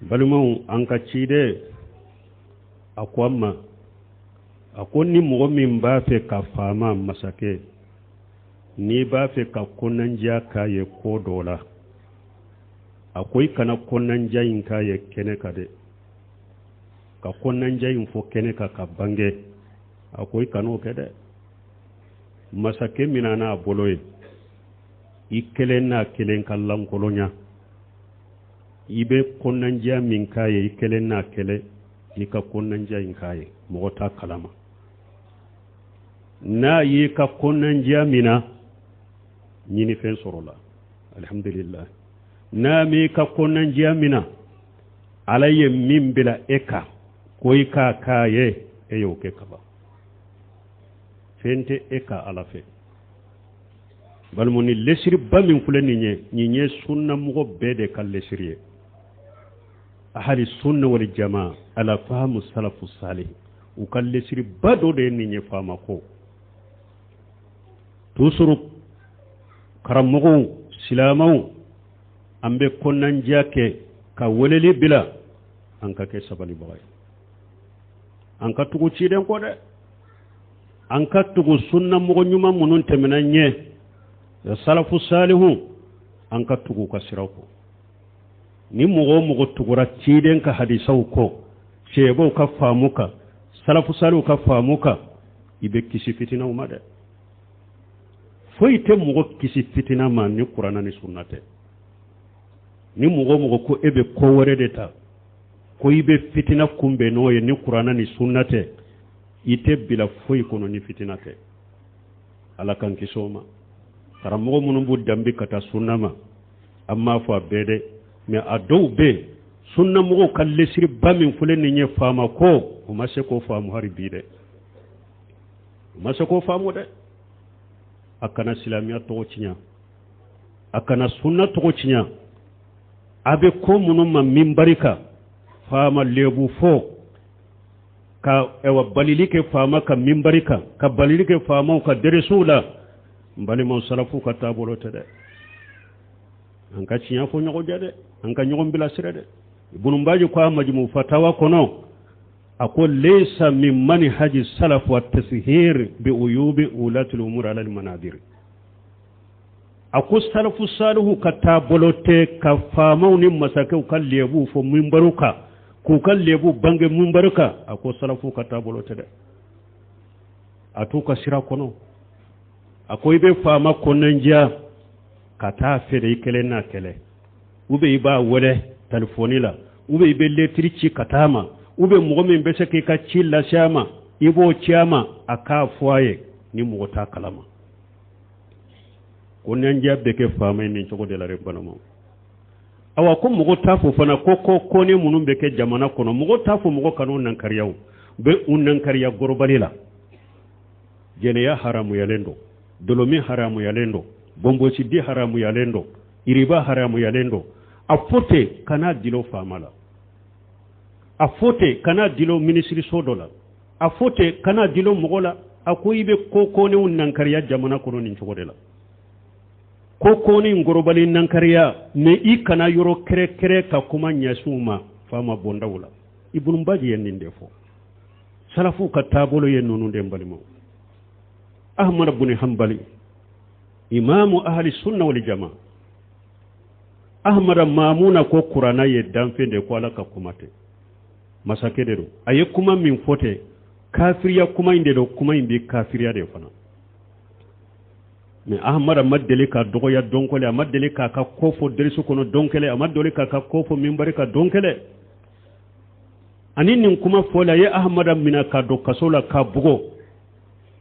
Balumau an ka ci de a ko ma a ko ni mɔgɔ min b'a fɛ ka faama masakɛ n'i b'a fɛ ka konandiya k'a ye ko dɔ la a ko i kana konandiya in k'a ye kɛnɛ kan dɛ ka konandiya in fɔ kɛnɛ kan ka bange a ko i kan'o kɛ dɛ masakɛ min n'a bolo ye i kelen n'a kelen ka lankolonya i bɛ konandiya min k'a ye i kelen n'a kelen i ka konandiya in k'a ye mɔgɔ t'a kalama n'a y'i ka konandiya min na ɲini fɛn sɔrɔla alhamdulillah n'a m'i ka konandiya min na ala ye min bila e kan ko i k'a k'a ye e y'o kɛ kaban fɛn tɛ e ka ala fɛ balimuni lesiri ba min filɛ nin ye sunna mɔgɔ bɛɛ de ka lesiri ye ahli sunna wal jamaa ala fahamu salafu salih u ka lesiri ba dɔ de ye nin ye faama ko tusuru karamɔgɔw silamɛw an bɛ konandiya kɛ ka weleli bila an ka kɛ sabalibaga ye an ka tugu ciden kɔ dɛ an ka tugu sunna mɔgɔ ɲuman minnu tɛmɛna ɲɛ salafu salihu an ka tugu ka siraw kɔ ni mɔgɔ o mɔgɔ tugura ciden ka hadisaw kɔ sɛbɛw ka faamu kan salafu salihu ka faamu kan i bɛ kisi fitinaw ma dɛ foyi tɛ mɔgɔ kisi fitina ma ni kuranna ni sunna tɛ ni mɔgɔ o mɔgɔ ko e bɛ ko wɛrɛ de ta ko i bɛ fitina kunbɛn n'o ye ni kuranna ni sunna tɛ i tɛ bila foyi kɔnɔ ni fitina tɛ ala kan kisi o ma karamɔgɔ minnu b'u danbi ka taa sunna ma an m'a fɔ a bɛɛ dɛ mais a dɔw bɛ yen sunna mɔgɔw ka lesiri ba min filɛ nin ye faama ko o ma se k'o faamu hali bi dɛ o ma se k'o faamu dɛ a kana silamɛya tɔgɔ tiɲɛ a kana sunna tɔgɔ tiɲɛ a bɛ ko minnu ma min barika faama lebu fɔ ka balili kɛ faama ka min barika ka balili kɛ faamaw ka deresuw la n balimaw salafu ka taabolo tɛ dɛ an ka tiɲɛ fɔ ɲɔgɔn jɛ dɛ an ka ɲɔgɔn bilasira dɛ ibn Baji ko a majmu fatawa kɔnɔ a ko laysa min manhaji salaf wa tashhir bi uyubi ulati al-umur ala al-manadir a ko salafu salihu ka taabolo tɛ ka faamaw ni masakɛw ka lebu fɔ minbaru kan k'u ka lebu bange minbaru kan a ko salafu ka taabolo tɛ dɛ a t'u ka sira kɔnɔ a ko i bɛ faama konandiya ka taa feere i kelen n'a kɛlɛ ou bien i b'a wele telefoni la ou bien i bɛ lettre ci ka taa ma ou bien mɔgɔ min bɛ se k'i ka ci lase a ma i b'o ci a ma a k'a fɔ a ye ni mɔgɔ t'a kalama konandiya bɛ kɛ faama ye nin cogo de la dɛ banamaw awa ko mɔgɔ t'a fɔ fana ko ni minnu bɛ kɛ jamana kɔnɔ mɔgɔ t'a fɔ mɔgɔ kan'u nankariya u bɛ u nankariya gorobali la jɛnɛya haramuyalen don dolomi haramuyalen don bonbosidi haramuyalen don iriba haramuyalen don a fote kana dilo faama la a fote kana dilo minisiriso dɔ la a fote kana dilo mɔgɔ la a ko i bɛ ko ni nankariya jamana kɔnɔ nin cogo de la ko ni ngorobali nankariya mais i kana yɔrɔ kɛrɛ ka kuma ɲɛsiw ma faama bondaw la ibn Baji ye nin de fɔ salafu ka taabolo ye ninnu de balimaw Ahmad ibn Hanbali imamu ahli sunna wal jamaa Ahmad Mamuna ko Qur'ana ye danfɛn de ko ala ka kuma tɛ masakɛ de don a ye kuma min fɔ tɛ kafiriya kuma in de don kuma in bɛ kafiriya de fana mais Ahmad ma deli ka dɔgɔya dɔn kɛlɛ a ma deli k'a ka ko fɔ derisu kɔnɔ dɔn kɛlɛ a ma deli k'a ka ko fɔ minbari ka dɔn kɛlɛ ani nin kuma fɔ la ye Ahmad minɛ ka don kaso la ka bugɔ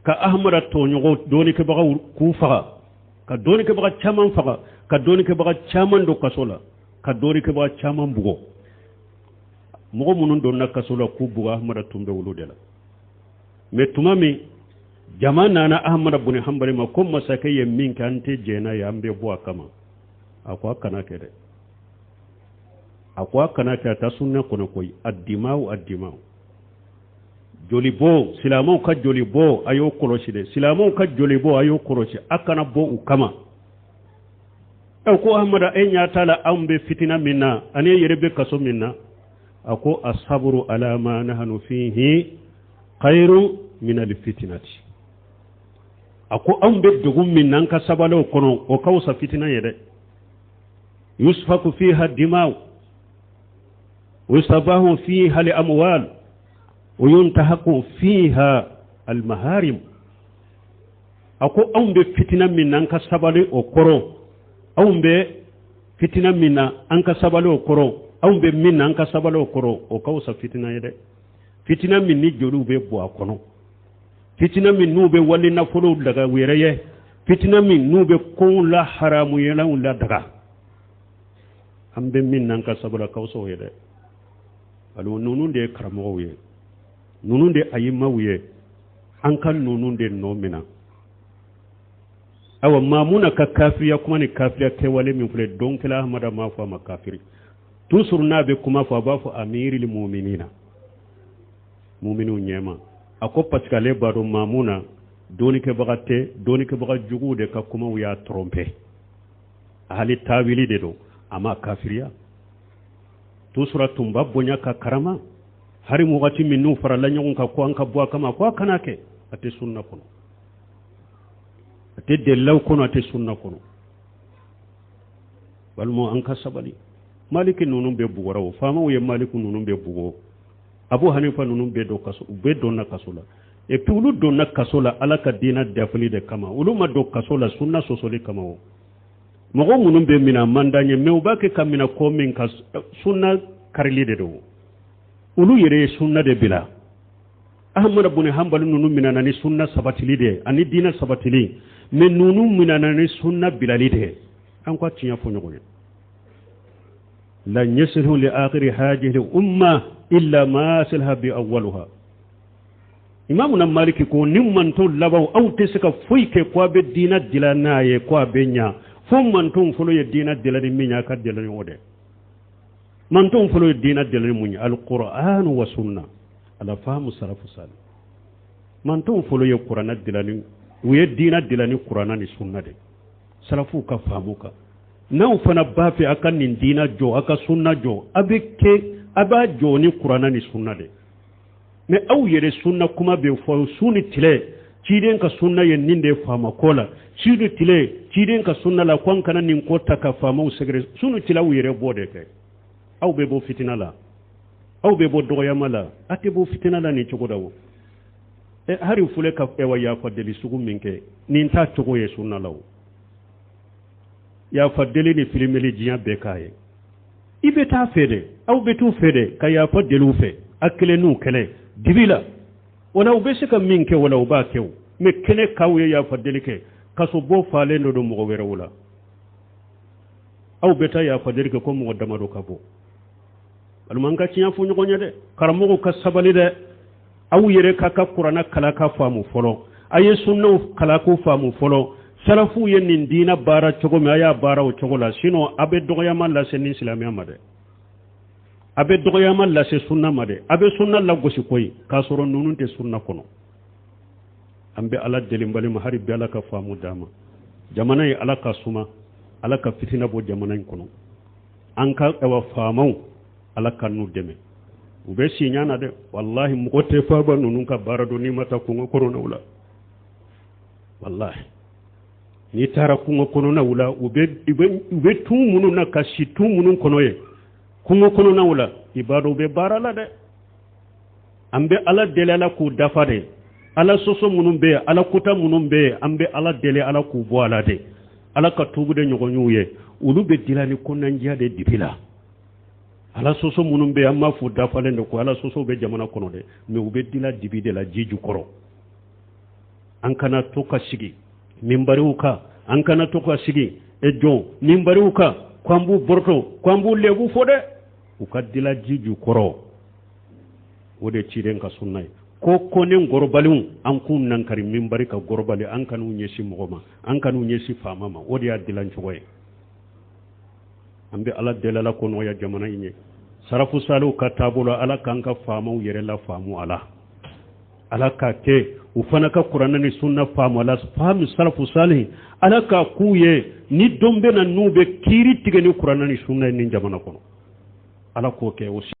ka Ahmad tɔɲɔgɔn dɔɔnikɛbagaw k'u faga ka dɔɔnikɛbaga caman faga ka dɔɔnikɛbaga caman don kaso la ka dɔɔnikɛbaga caman bugɔ mɔgɔ minnu donna kaso la k'u bugɔ Ahmad tun bɛ olu de la mais tuma min jama nana Ahmad ibn Hanbali ma ko masakɛ ye min kɛ an tɛ jɛna ye an bɛ bɔ a kama a ko a kana kɛ dɛ a ko a kana kɛ a taa sunna kɔnɔ koyi addimaw joli bɔ silamɛw ka joli bɔ a y'o kɔlɔsi dɛ silamɛw ka joli bɔ a y'o kɔlɔsi a kana bɔ u kama ko Ahmad e ɲa t'a la anw bɛ fitina min na ani e yɛrɛ bɛ kaso min na ako asabru ala ma nahnu fihi khairu min alfitnati ako ambe dugum min nan ka sabalo kono o kawsa fitina yede yusfaku fiha dimaw ويصباه فيها الأموال وينتهك فيها المهارم أكو أم بفتنة من أنك سبالي أكرو أم بفتنة من أنك سبالي أكرو أم بمن أنك سبالي أكرو وكوسا فتنة يدي فتنة من نجلو بيبوا أكونو فتنة من نوبة ولي نفلو لغا ويريه فتنة من نوبة كون لا حرام يلون لا دغا أم بمن أنك سبالي كوسا يدي alo nunun de karamo ye nunun de ayima ye ankal nunun de nomina awa mamuna ka kafiriya kuma ni kafiriya ke wale min fule don kila ahmada ma fa makafiri tusur na be kuma fa ba fa amiril mu'minina mu'minu nyema ako paskale baro mamuna doni ke baga jugu de ka kuma wiya tromper ahli tawili de do ama kafiriya tusura tumba bonya ka karama hari mu wati minnu farala nyon ka ko an ka bua kama ko kana ke ate sunna kono ate delaw kono ate sunna kono walmo an ka sabali maliki nunun be bugoro fama ye maliku nunun be bugo abu hanifa nunun be do kaso be do na kasola e pulu do na kasola ala ka dina dafali de kama uluma do kasola sunna sosoli kama o mogo munun be mina mandanye mewba ke kamina ko min ka sunna karili de do ulu yere sunna de bila ahmad ibn hanbal nunu mina nani sunna sabatili de ani dina sabatili men nunu mina nani sunna bilali de an ko tinya fo nyogo la yasiru li akhir hadhihi umma illa ma salha bi awwalaha imamuna maliki ko nimman to labaw aw tesaka foyke ko be dina dilana ye ko be nya fom mantum fulo ye dina delani minya ka delani wode mantum fulo ye dina delani munya alquran wa sunna ala fahmu salafu salih mantum fulo ye qur'ana delani we dina delani qur'ana ni sunna de salafu ka famuka naw fana bafi akan nin dina jo aka sunna jo abike aba jo ni qur'ana ni sunna de me aw yere sunna kuma be fo suni tile ciden ka sunna yen ninde fama kola cidu tile ciden ka sunna la kon kana nin ko taka fama usegre sunu tila wire bode ke aw be bo fitina la aw be bo dogoyama la ate bo fitina la ni cogo dawo e hari fule ka e waya fadeli sugu minke nin ta cogo ye sunna law ya fadeli ni filimeli jiya be kaye ibe ta fede aw be tu fede ka ya fadelu fe akle nu kele dibila wala ubesika minke wala ubakew me kene kawye ya fadelike kaso bo fale no do mo wera wala aw beta ya fadelike ko mo damado kabo alman ka tiya fu nyugo nyade karamo ka sabali de aw yere ka ka qur'ana kala ka famu folo aye sunna kala ko famu folo salafu yen dina bara chogo me aya bara o chogo la sino abe dogoya man la sen islamiya made abe dogoyama la se sunna made abe sunna la gosi koy ka soro nununte sunna kono ambe ala delimbali ma hari be ala ka famu dama jamana yi ala ka suma ala ka fitina bo jamana kono anka ewa famu ala ka nu deme ube si nyana de wallahi mu gote fa ba nunun ka barado ni mata ko ngoro na wala wallahi ni tara ko ngoro na wala ube tumunu na ka shi tumunu kono ye kungo kono na wala ibado be barala de ambe ala dele ala ku dafa de ala soso munum be ala kuta munum be ambe ala dele ala ku bo ala de ala ka tubu de nyogo nyuye ulu be dilani konan jade dipila ala soso munum be amma fu dafa le ko ala soso be jamana kono de me ube dila dibi de la jiju koro an kana to ka sigi mimbari uka an kana to ka sigi e jon mimbari uka kwambu borto kwambu lebu fode ukadila jiju koro wode ciren ka sunnay ko konen gorbalun an kun nan kari minbari ka gorbali an kanu nyesi mogoma an kanu nyesi famama wode ya dilan chogoy ambe ala delala kono ya jamana inye sarafu salu katabula ala kanka famu yere la famu ala ka ke ufana ka qur'ana ni sunna famu ala famu sarafu salih ala ka kuye ni dombe na nube kiri tige ni qur'ana ni sunna ni jamana kono ala ko ke